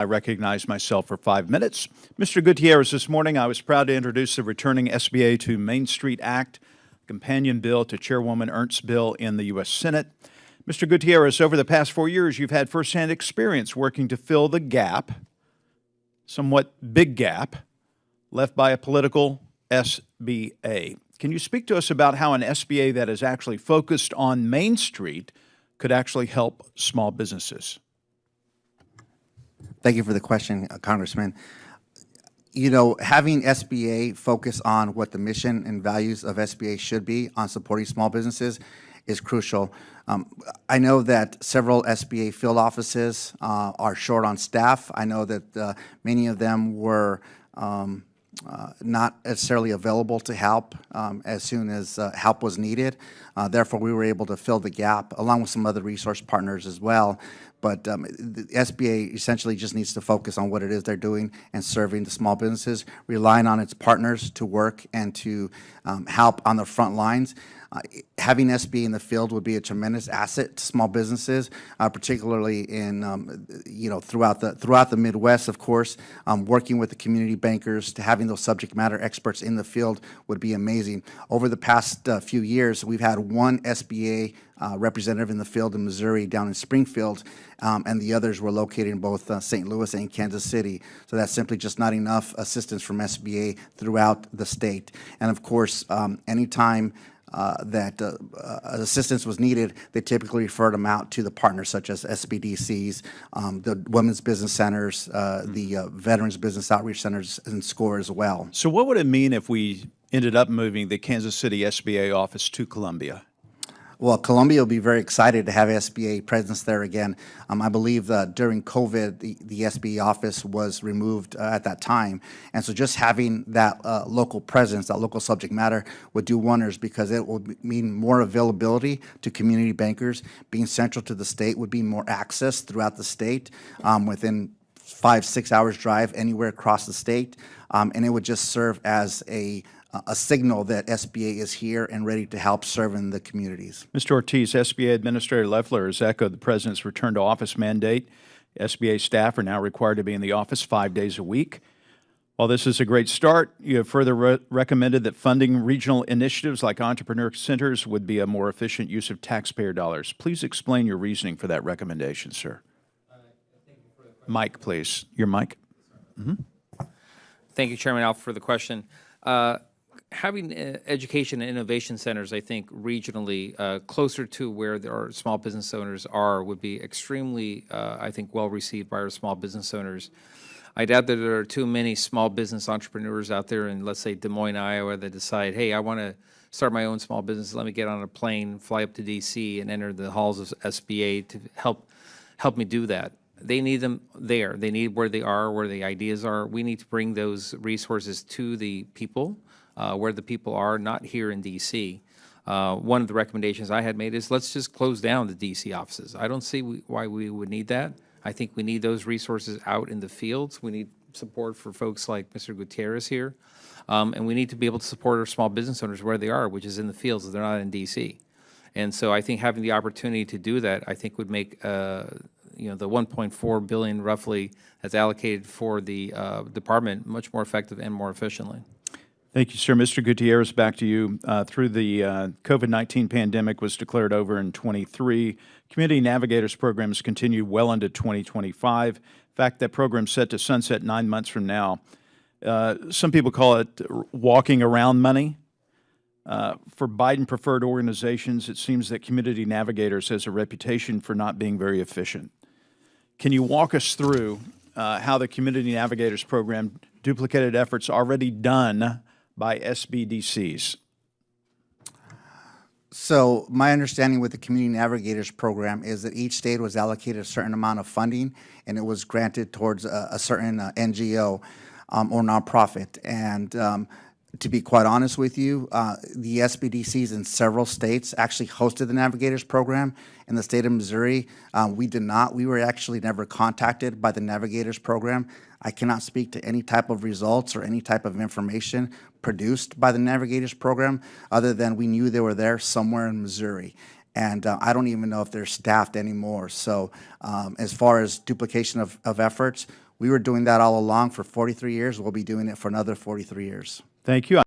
I recognize myself for 5 minutes. Mr. Gutierrez, this morning I was proud to introduce the returning SBA to Main Street Act, companion bill to Chairwoman Ernst's bill in the U.S. Senate. Mr. Gutierrez, over the past 4 years, you've had firsthand experience working to fill the gap, somewhat big gap, left by a political SBA. Can you speak to us about how an SBA that is actually focused on Main Street could actually help small businesses? Thank you for the question, Congressman. You know, having SBA focus on what the mission and values of SBA should be on supporting small businesses is crucial. I know that several SBA field offices are short on staff. I know that many of them were not necessarily available to help as soon as help was needed. Therefore, we were able to fill the gap along with some other resource partners as well. But the SBA essentially just needs to focus on what it is they're doing and serving the small businesses, relying on its partners to work and to help on the front lines. Having SBA in the field would be a tremendous asset to small businesses, particularly in throughout the Midwest. Of course, working with the community bankers to having those subject matter experts in the field would be amazing. Over the past few years, we've had one SBA representative in the field in Missouri, down in Springfield, and the others were located in both St. Louis and Kansas City. So that's simply just not enough assistance from SBA throughout the state. And of course, anytime that assistance was needed, they typically referred them out to the partners such as SBDCs, the Women's Business Centers, the Veterans Business Outreach Centers, and SCORE as well. So what would it mean if we ended up moving the Kansas City SBA office to Columbia? Well, Columbia will be very excited to have SBA presence there again. I believe that during COVID, the SBA office was removed at that time. And so just having that local presence, that local subject matter would do wonders, because it will mean more availability to community bankers. Being central to the state would be more access throughout the state within 5-6 hours drive anywhere across the state. And it would just serve as a signal that SBA is here and ready to help serve in the communities. Mr. Ortiz, SBA Administrator Loeffler has echoed the President's return to office mandate. SBA staff are now required to be in the office 5 days a week. While this is a great start, you have further recommended that funding regional initiatives like entrepreneur centers would be a more efficient use of taxpayer dollars. Please explain your reasoning for that recommendation, sir. Mike, please. Your mic. Thank you, Chairman Alford, for the question. Having education and innovation centers, I think, regionally closer to where our small business owners are would be extremely, I think, well received by our small business owners. I doubt that there are too many small business entrepreneurs out there in, let's say, Des Moines, Iowa, that decide, hey, I want to start my own small business. Let me get on a plane, fly up to D.C., and enter the halls of SBA to help me do that. They need them there. They need where they are, where the ideas are. We need to bring those resources to the people, where the people are, not here in D.C. One of the recommendations I had made is let's just close down the D.C. offices. I don't see why we would need that. I think we need those resources out in the fields. We need support for folks like Mr. Gutierrez here. And we need to be able to support our small business owners where they are, which is in the fields. They're not in D.C. And so I think having the opportunity to do that, I think would make the $1.4 billion roughly that's allocated for the department much more effective and more efficiently. Thank you, sir. Mr. Gutierrez, back to you. Through the COVID-19 pandemic was declared over in 23. Community Navigators programs continue well into 2025. In fact, that program's set to sunset 9 months from now. Some people call it walking around money. For Biden-preferred organizations, it seems that Community Navigators has a reputation for not being very efficient. Can you walk us through how the Community Navigators program duplicated efforts already done by SBDCs? So my understanding with the Community Navigators program is that each state was allocated a certain amount of funding, and it was granted towards a certain NGO or nonprofit. And to be quite honest with you, the SBDCs in several states actually hosted the Navigators program. In the state of Missouri, we did not. We were actually never contacted by the Navigators program. I cannot speak to any type of results or any type of information produced by the Navigators program other than we knew they were there somewhere in Missouri. And I don't even know if they're staffed anymore. So as far as duplication of efforts, We were doing that all along for 43 years. We'll be doing it for another 43 years. Thank you.